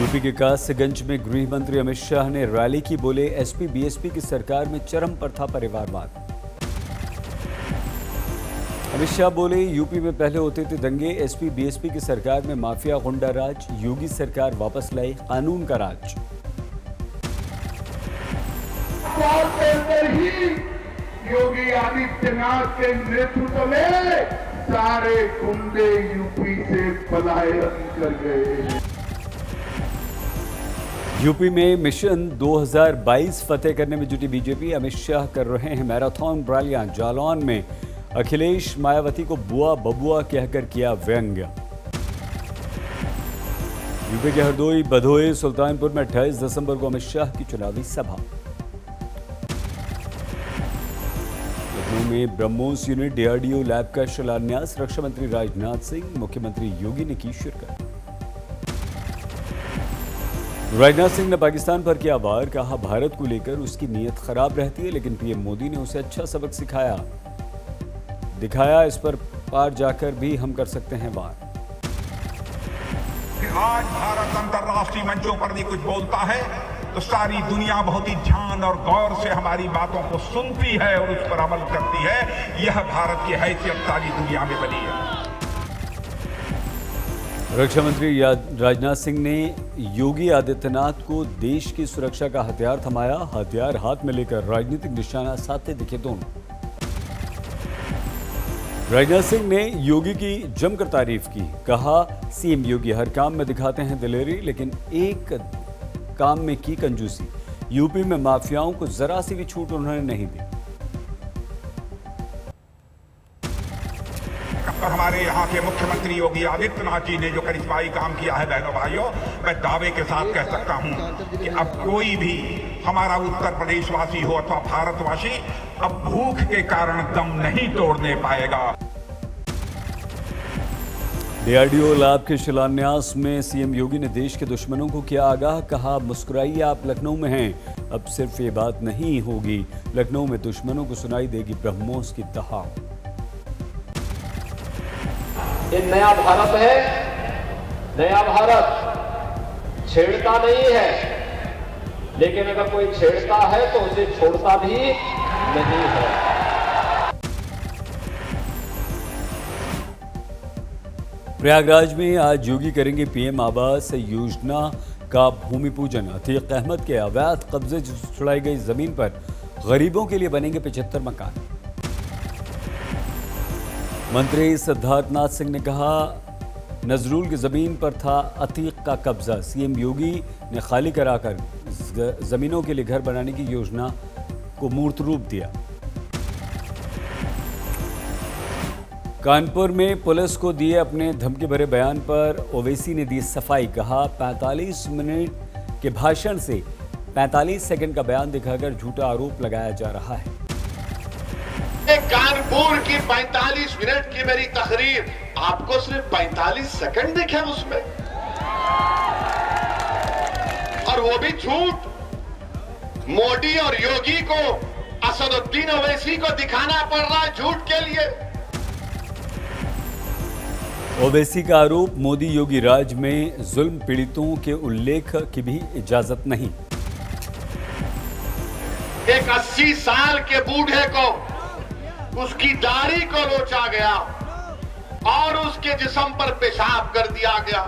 UP के कासगंज में गृह मंत्री अमित शाह ने रैली की, बोले एसपी बीएसपी की सरकार में चरम पर था परिवारवाद। अमित शाह बोले यूपी में पहले होते थे दंगे, एसपी बीएसपी की सरकार में माफिया गुंडा राज, योगी सरकार वापस लाई कानून का राज। योगी आदित्यनाथ के नेतृत्व में सारे गुंडे यूपी से पलायन कर गए। यूपी में मिशन 2022 फतेह करने में जुटी बीजेपी, अमित शाह कर रहे हैं मैराथन रैलियां। जालौन में अखिलेश मायावती को बुआ बबुआ कहकर किया व्यंग्य। यूपी के हरदोई, भदोही, सुल्तानपुर में 28 दिसंबर को अमित शाह की चुनावी सभा। लखनऊ में ब्रह्मोस यूनिट डीआरडीओ लैब का शिलान्यास, रक्षा मंत्री राजनाथ सिंह, मुख्यमंत्री योगी ने की शिरकत। राजनाथ सिंह ने पाकिस्तान पर किया वार, कहा भारत को लेकर उसकी नीयत खराब रहती है लेकिन पीएम मोदी ने उसे अच्छा सबक दिखाया, इस पर पार जाकर भी हम कर सकते हैं वार। आज भारत अंतर्राष्ट्रीय मंचों पर भी कुछ बोलता है तो सारी दुनिया बहुत ही ध्यान और गौर से हमारी बातों को सुनती है और उस पर अमल करती है। यह भारत की हैसियत सारी दुनिया में बनी है। रक्षा मंत्री राजनाथ सिंह ने योगी आदित्यनाथ को देश की सुरक्षा का हथियार थमाया, हथियार हाथ में लेकर राजनीतिक निशाना साधते दिखे दोनों। राजनाथ सिंह ने योगी की जमकर तारीफ की, कहा सीएम योगी हर काम में दिखाते हैं दिलेरी लेकिन एक काम में की कंजूसी, यूपी में माफियाओं को जरा सी भी छूट उन्होंने नहीं दी। हमारे यहाँ के मुख्यमंत्री योगी आदित्यनाथ जी ने जो करिश्माई काम किया है बहनों भाइयों, मैं दावे के साथ कह सकता हूँ कि अब कोई भी हमारा उत्तर प्रदेशवासी हो अथवा भारतवासी अब भूख के कारण दम नहीं तोड़ने पाएगा। डीआरडीओ लैब के शिलान्यास में सीएम योगी ने देश के दुश्मनों को किया आगाह, कहा मुस्कुराइए आप लखनऊ में हैं, अब सिर्फ ये बात नहीं होगी, लखनऊ में दुश्मनों को सुनाई देगी ब्रह्मोस की दहाड़। ये नया भारत है, नया भारत छेड़ता नहीं है, लेकिन अगर कोई छेड़ता है तो उसे छोड़ता भी नहीं है। प्रयागराज में आज योगी करेंगे पीएम आवास योजना का भूमि पूजन। अतीक अहमद के अवैध कब्जे छुड़ाई गई जमीन पर गरीबों के लिए बनेंगे 75 मकान। मंत्री सिद्धार्थनाथ सिंह ने कहा नजरुल की जमीन पर था अतीक का कब्जा, सीएम योगी ने खाली कराकर जमीनों के लिए घर बनाने की योजना को मूर्त रूप दिया। कानपुर में पुलिस को दिए अपने धमकी भरे बयान पर ओवैसी ने दी सफाई, कहा 45 मिनट के भाषण से 45 सेकंड का बयान दिखाकर झूठा आरोप लगाया जा रहा है। कानपुर की 45 मिनट की मेरी तकरीर आपको सिर्फ 45 सेकंड दिखे उसमें, और वो भी झूठ। मोदी और योगी को असदुद्दीन ओवैसी को दिखाना पड़ रहा है झूठ के लिए। ओवैसी का आरोप, मोदी योगी राज में जुल्म पीड़ितों के उल्लेख की भी इजाजत नहीं। एक 80 साल के बूढ़े को उसकी दाढ़ी को लोचा गया और उसके जिस्म पर पेशाब कर दिया गया।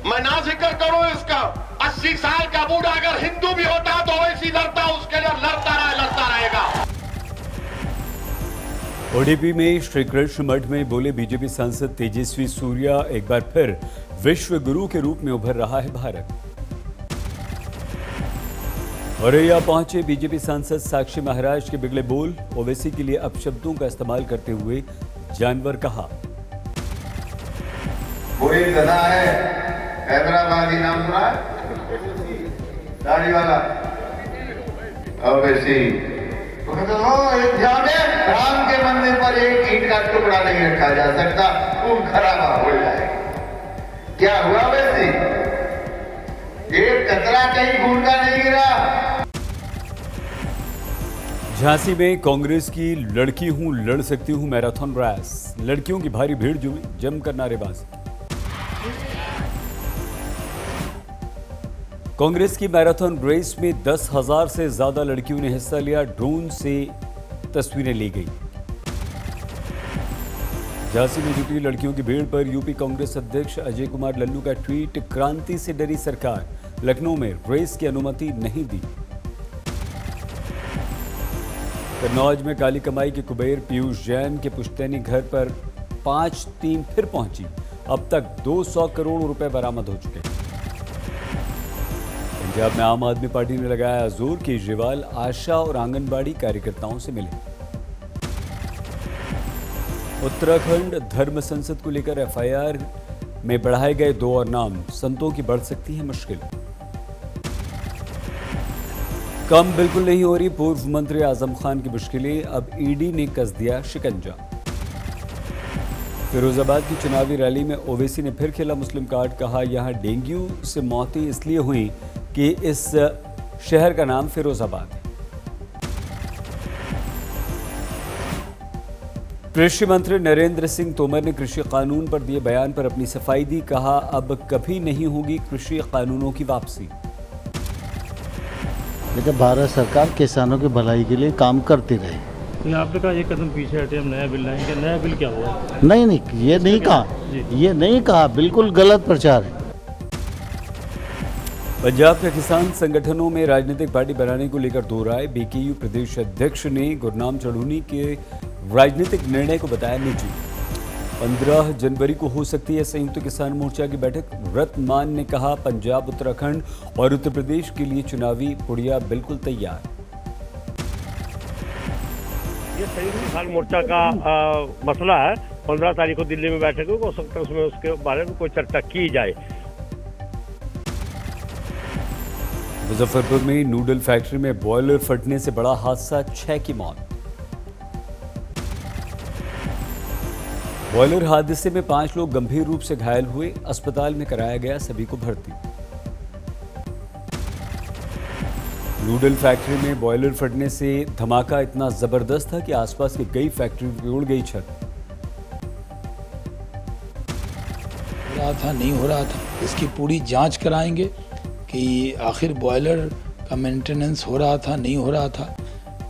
मैं ना जिक्र करूं इसका, 80 साल का बूढ़ा अगर हिंदू भी होता तो वैसी लड़ता, उसके लिए लड़ता रहेगा। ओडीपी में श्री कृष्ण मठ में बोले बीजेपी सांसद तेजस्वी सूर्या, एक बार फिर विश्व गुरु के रूप में उभर रहा है भारत। औरैया पहुंचे बीजेपी सांसद साक्षी महाराज के बिगड़े बोल, ओवैसी के लिए अपशब्दों का इस्तेमाल करते हुए जानवर कहा। कोई गधा है हैदराबादी नाम सुना, दाढ़ी वाला ओवैसी, तो कहते अयोध्या में राम के मंदिर पर एक ईंट का टुकड़ा नहीं रखा जा सकता, खून खराबा हो जाएगा। क्या हुआ वैसी, एक कचरा कहीं खून का नहीं गिरा। झांसी में कांग्रेस की लड़की हूं लड़ सकती हूं मैराथन रेस, लड़कियों की भारी भीड़ जमकर नारेबाजी। कांग्रेस की मैराथन रेस में 10,000 से ज्यादा लड़कियों ने हिस्सा लिया। ड्रोन से तस्वीरें ली गई। झांसी में जुटी लड़कियों की भीड़ पर यूपी कांग्रेस अध्यक्ष अजय कुमार लल्लू का ट्वीट, क्रांति से डरी सरकार, लखनऊ में रेस की अनुमति नहीं दी। कन्नौज में काली कमाई के कुबेर पीयूष जैन के पुश्तैनी घर पर 5 टीम फिर पहुंची। अब तक 200 करोड़ रुपए बरामद हो चुके हैं। पंजाब में आम आदमी पार्टी ने लगाया जोर, केजरीवाल आशा और आंगनबाड़ी कार्यकर्ताओं से मिले। उत्तराखंड धर्म संसद को लेकर एफआईआर में बढ़ाए गए 2 और नाम, संतों की बढ़ सकती है मुश्किल। कम बिल्कुल नहीं हो रही पूर्व मंत्री आजम खान की मुश्किलें, अब ईडी ने कस दिया शिकंजा। फिरोजाबाद की चुनावी रैली में ओवैसी ने फिर खेला मुस्लिम कार्ड, कहा यहां डेंगू से मौतें इसलिए हुई कि इस शहर का नाम फिरोजाबाद है। कृषि मंत्री नरेंद्र सिंह तोमर ने कृषि कानून पर दिए बयान पर अपनी सफाई दी, कहा अब कभी नहीं होगी कृषि कानूनों की वापसी। लेकिन भारत सरकार किसानों की भलाई के लिए काम करती रहे। आपने कहा एक कदम पीछे हटे, हम नया बिल लाएंगे। नया बिल क्या हुआ? नहीं, ये नहीं कहा, ये नहीं कहा, बिल्कुल गलत प्रचार है। पंजाब के किसान संगठनों में राजनीतिक पार्टी बनाने को लेकर 2 राय। बीकेयू प्रदेश अध्यक्ष ने गुरनाम चढ़ूनी के राजनीतिक निर्णय को बताया निजी। 15 जनवरी को हो सकती है संयुक्त किसान मोर्चा की बैठक। रत्नमान ने कहा पंजाब, उत्तराखंड और उत्तर प्रदेश के लिए चुनावी पुड़िया बिल्कुल तैयार। ये संयुक्त किसान मोर्चा का मसला है। 15 तारीख को दिल्ली में बैठक हो सकता है, उसमें उसके बारे में कोई चर्चा की जाए। मुजफ्फरपुर में नूडल फैक्ट्री में बॉयलर फटने से बड़ा हादसा, 6 की मौत। बॉयलर हादसे में 5 लोग गंभीर रूप से घायल हुए, अस्पताल में कराया गया सभी को भर्ती। नूडल फैक्ट्री में बॉयलर फटने से धमाका इतना जबरदस्त था कि आसपास की कई फैक्ट्री की उड़ गई छत। हो रहा था, नहीं हो रहा था, इसकी पूरी जांच कराएंगे कि आखिर बॉयलर का मेंटेनेंस हो रहा था, नहीं हो रहा था,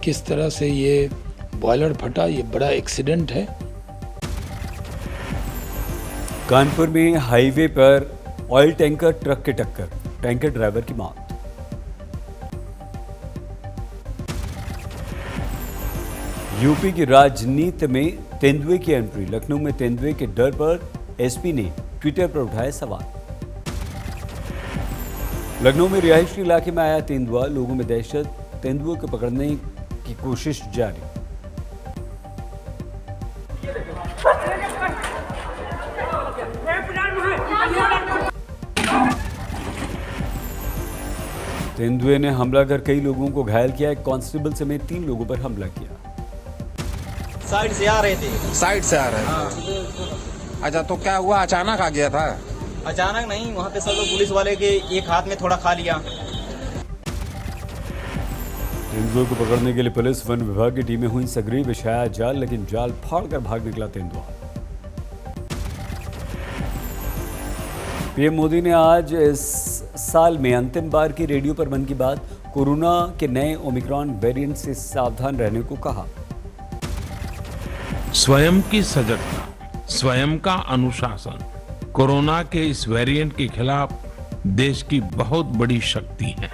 किस तरह से ये बॉयलर फटा। ये बड़ा एक्सीडेंट है। कानपुर में हाईवे पर ऑयल टैंकर ट्रक की टक्कर, टैंकर ड्राइवर की मौत। यूपी की राजनीति में तेंदुए की एंट्री, लखनऊ में तेंदुए के डर पर एसपी ने ट्विटर पर उठाए सवाल। लखनऊ में रिहायशी इलाके में आया तेंदुआ, लोगों में दहशत, तेंदुए को पकड़ने की कोशिश जारी। तेंदुए ने हमला कर कई लोगों को घायल किया, एक कांस्टेबल समेत 3 लोगों पर हमला किया। साइड से आ रहे थे। साइड से आ रहे थे। अच्छा, तो क्या हुआ, अचानक आ गया था? अचानक नहीं, वहाँ पे सब लोग पुलिस वाले के एक हाथ में थोड़ा खा लिया। तेंदुए को पकड़ने के लिए पुलिस वन विभाग की टीमें हुई सगरी, बिछाया जाल, लेकिन जाल फाड़कर भाग निकला तेंदुआ। पीएम मोदी ने आज इस साल में अंतिम बार की रेडियो पर मन की बात कोरोना के नए ओमिक्रॉन वेरिएंट से सावधान रहने को कहा। स्वयं की सजगता, स्वयं का अनुशासन कोरोना के इस वेरिएंट के खिलाफ देश की बहुत बड़ी शक्ति है।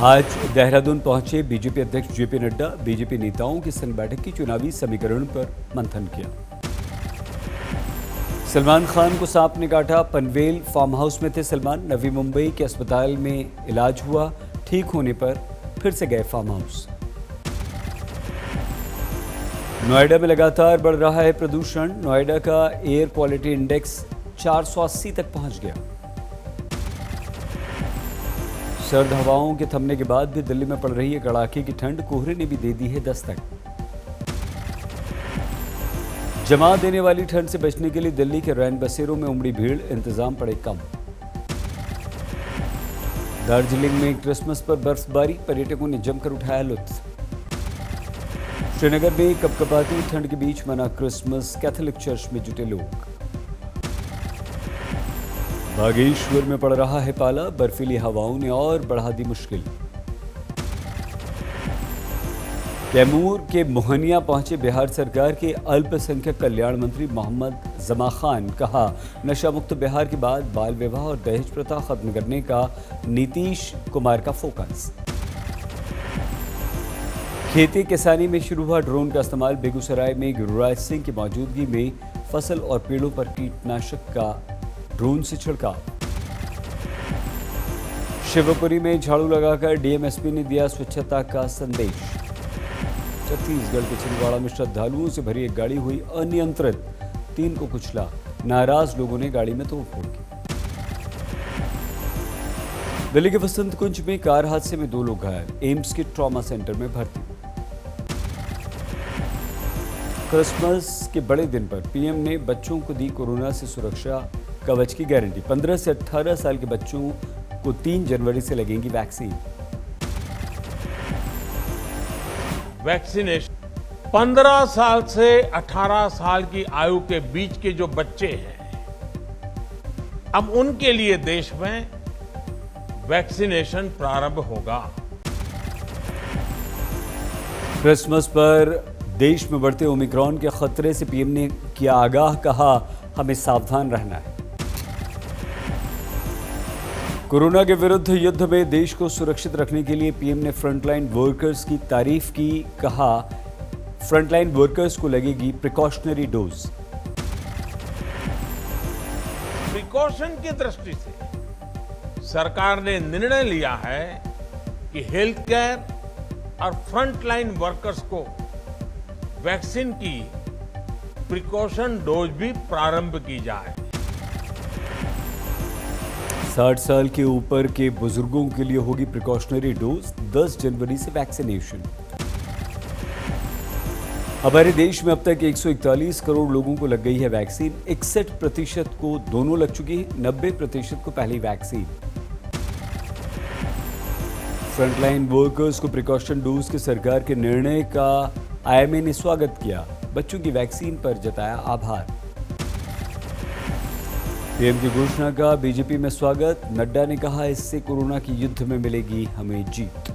आज देहरादून पहुंचे बीजेपी अध्यक्ष जेपी नड्डा, बीजेपी नेताओं की संग बैठक की चुनावी समीकरण पर मंथन किया। सलमान खान को सांप ने काटा, पनवेल फार्म हाउस में थे सलमान, नवी मुंबई के अस्पताल में इलाज हुआ, ठीक होने पर फिर से गए फार्म हाउस। नोएडा में लगातार बढ़ रहा है प्रदूषण, नोएडा का एयर क्वालिटी इंडेक्स 480 तक पहुंच गया। सर्द हवाओं के थमने के बाद भी दिल्ली में पड़ रही है कड़ाके की ठंड, कोहरे ने भी दे दी है दस्तक। जमा देने वाली ठंड से बचने के लिए दिल्ली के रैन बसेरों में उमड़ी भीड़, इंतजाम पड़े कम। दार्जिलिंग में क्रिसमस पर बर्फबारी, पर्यटकों ने जमकर उठाया लुत्फ। श्रीनगर में कपकपाती ठंड के बीच मना क्रिसमस, कैथोलिक चर्च में जुटे लोग। बागेश्वर में पड़ रहा है पाला, बर्फीली हवाओं ने और बढ़ा दी मुश्किल। कैमूर के मोहनिया पहुंचे बिहार सरकार के अल्पसंख्यक कल्याण मंत्री मोहम्मद जमा खान। कहा, नशा मुक्त बिहार के बाद बाल विवाह और दहेज प्रथा खत्म करने का नीतीश कुमार का फोकस। खेती किसानी में शुरू हुआ ड्रोन का इस्तेमाल। बेगूसराय में गिरिराज सिंह की मौजूदगी में फसल और पेड़ों पर कीटनाशक का ड्रोन से छिड़काव। शिवपुरी में झाड़ू लगाकर डीएमएसपी ने दिया स्वच्छता का संदेश। छत्तीसगढ़ के छिंदवाड़ा में श्रद्धालुओं से भरी एक गाड़ी हुई अनियंत्रित, 3 को कुचला। नाराज लोगों ने गाड़ी में तोड़फोड़ की। दिल्ली के वसंत कुंज में कार हादसे में 2 लोग घायल, एम्स के ट्रॉमा सेंटर में भर्ती। क्रिसमस के बड़े दिन पर पीएम ने बच्चों को दी कोरोना से सुरक्षा कवच की गारंटी। 15 से 18 साल के बच्चों को 3 जनवरी से लगेंगी वैक्सीन। वैक्सीनेशन 15 साल से 18 साल की आयु के बीच के जो बच्चे हैं, अब उनके लिए देश में वैक्सीनेशन प्रारंभ होगा। क्रिसमस पर देश में बढ़ते ओमिक्रॉन के खतरे से पीएम ने किया आगाह। कहा, हमें सावधान रहना है। कोरोना के विरुद्ध युद्ध में देश को सुरक्षित रखने के लिए पीएम ने फ्रंटलाइन वर्कर्स की तारीफ की। कहा, फ्रंटलाइन वर्कर्स को लगेगी प्रिकॉशनरी डोज। प्रिकॉशन की दृष्टि से सरकार ने निर्णय लिया है कि हेल्थ केयर और फ्रंटलाइन वर्कर्स को वैक्सीन की प्रिकॉशन डोज भी प्रारंभ की जाए। 60 साल के ऊपर के बुजुर्गों के लिए होगी प्रिकॉशनरी डोज। 10 जनवरी से वैक्सीनेशन। हमारे देश में अब तक 141 करोड़ लोगों को लग गई है वैक्सीन। 61% को दोनों लग चुकी है, 90% को पहली वैक्सीन। फ्रंटलाइन वर्कर्स को प्रिकॉशन डोज के सरकार के निर्णय का आईएमए ने स्वागत किया। बच्चों की वैक्सीन पर जताया आभार। पीएम की घोषणा का बीजेपी में स्वागत। नड्डा ने कहा, इससे कोरोना की युद्ध में मिलेगी हमें जीत।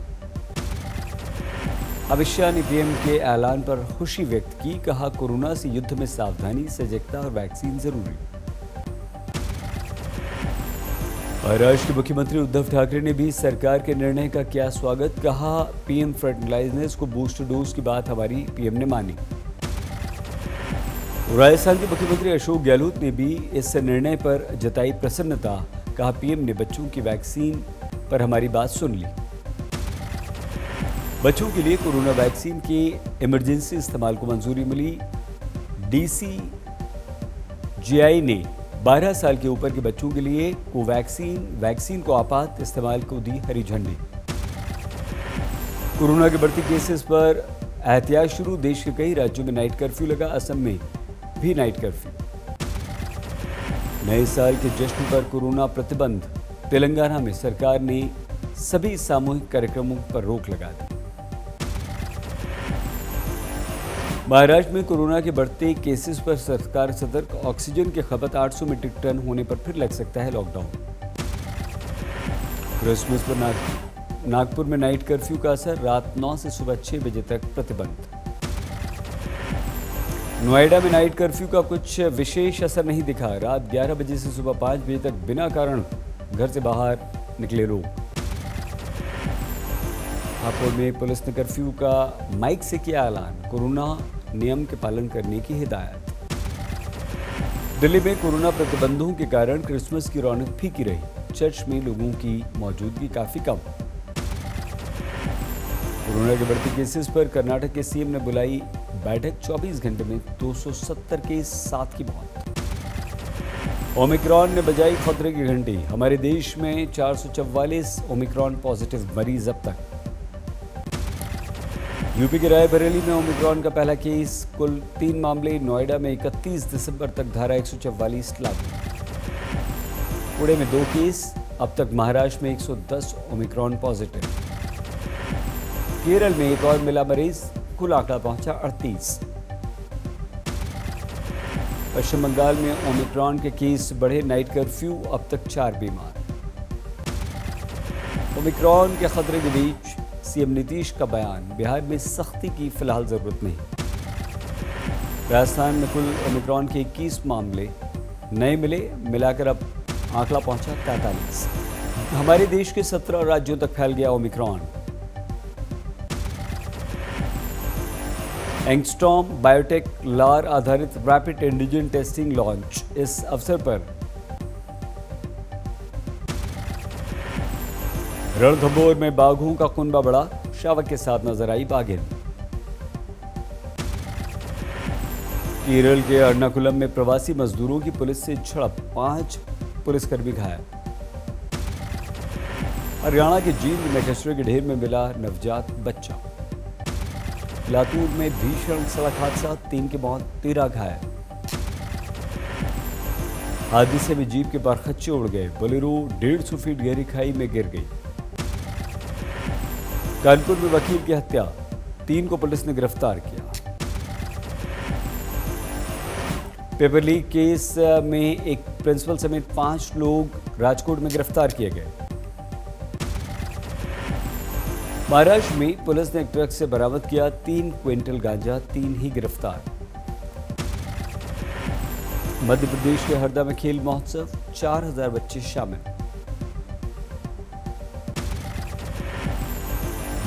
अमित शाह ने पीएम के ऐलान पर खुशी व्यक्त की। कहा, कोरोना से युद्ध में सावधानी, सजगता और वैक्सीन जरूरी। महाराष्ट्र के मुख्यमंत्री उद्धव ठाकरे ने भी सरकार के निर्णय का किया स्वागत। कहा, पीएम फ्रंटलाइनर्स को बूस्टर डोज की बात हमारी पीएम ने मानी। राजस्थान के मुख्यमंत्री अशोक गहलोत ने भी इस निर्णय पर जताई प्रसन्नता। कहा, पीएम ने बच्चों की वैक्सीन पर हमारी बात सुन ली। बच्चों के लिए कोरोना वैक्सीन के इमरजेंसी इस्तेमाल को मंजूरी मिली। डीसीजीआई ने 12 साल के ऊपर के बच्चों के लिए वैक्सीन को आपात इस्तेमाल को दी हरी झंडी। कोरोना के बढ़ते केसेस पर एहतियात शुरू। देश के कई राज्यों में नाइट कर्फ्यू लगा। असम में भी नाइट कर्फ्यू। नए साल के जश्न पर कोरोना प्रतिबंध। तेलंगाना में सरकार ने सभी सामूहिक कार्यक्रमों पर रोक लगा दी। महाराष्ट्र में कोरोना के बढ़ते केसेस पर सरकार सतर्क। ऑक्सीजन की खपत 800 मीट्रिक टन होने पर फिर लग सकता है लॉकडाउन। क्रिसमस पर नागपुर में नाइट कर्फ्यू का असर। रात 9 से सुबह 6 बजे तक प्रतिबंध। नोएडा में नाइट कर्फ्यू का कुछ विशेष असर नहीं दिखा। रात 11 बजे से सुबह 5 बजे तक बिना कारण घर से बाहर निकले लोग। हापुड़ में पुलिस ने कर्फ्यू का माइक से किया ऐलान। कोरोना नियम के पालन करने की हिदायत। दिल्ली में कोरोना प्रतिबंधों के कारण क्रिसमस की रौनक फीकी रही। चर्च में लोगों की मौजूदगी काफी कम। कोरोना के बढ़ते केसेस पर कर्नाटक के सीएम ने बुलाई बैठक। 24 घंटे में 270 के साथ की मौत। ओमिक्रॉन ने बजाई खतरे की घंटी। हमारे देश में 444 ओमिक्रॉन पॉजिटिव मरीज अब तक। यूपी के रायबरेली में ओमिक्रॉन का पहला केस। कुल 3 मामले। नोएडा में 31 दिसंबर तक धारा 144 लागू। पुणे में 2 केस। अब तक महाराष्ट्र में 110 ओमिक्रॉन पॉजिटिव। केरल में एक और मिला मरीज। कुल आंकड़ा पहुंचा 38। पश्चिम बंगाल में ओमिक्रॉन के केस बढ़े, नाइट कर्फ्यू, अब तक 4 बीमार। ओमिक्रॉन के खतरे के बीच सीएम नीतीश का बयान, बिहार में सख्ती की फिलहाल जरूरत नहीं। राजस्थान में कुल ओमिक्रॉन के 21 मामले नए मिले, मिलाकर अब आंकड़ा पहुंचा 43। हमारे देश के 17 राज्यों तक फैल गया ओमिक्रॉन। एंगस्ट्रॉम बायोटेक लार आधारित रैपिड एंटीजन टेस्टिंग लॉन्च। इस अवसर पर रणथंभौर में बाघों का कुनबा बढ़ा, शावक के साथ नजर आई बाघिन। केरल के एर्नाकुलम में प्रवासी मजदूरों की पुलिस से झड़प, 5 पुलिसकर्मी घायल। हरियाणा के जींद में कचरे के ढेर में मिला नवजात बच्चा। लातूर में भीषण सड़क हादसा, 3 की मौत, 13 घायल। हादसे में जीप के बरखच्चे उड़ गए, बोलेरो 150 फीट गहरी खाई में गिर गई। कानपुर में वकील की हत्या, 3 को पुलिस ने गिरफ्तार किया। पेपर लीक केस में एक प्रिंसिपल समेत 5 लोग राजकोट में गिरफ्तार किए गए। महाराष्ट्र में पुलिस ने एक ट्रक से बरामद किया 3 क्विंटल गांजा, 3 ही गिरफ्तार। मध्य प्रदेश के हरदा में खेल महोत्सव, 4000 बच्चे शामिल।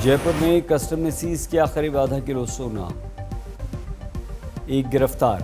जयपुर में कस्टम ने सीज किया करीब आधा किलो सोना, 1 गिरफ्तार।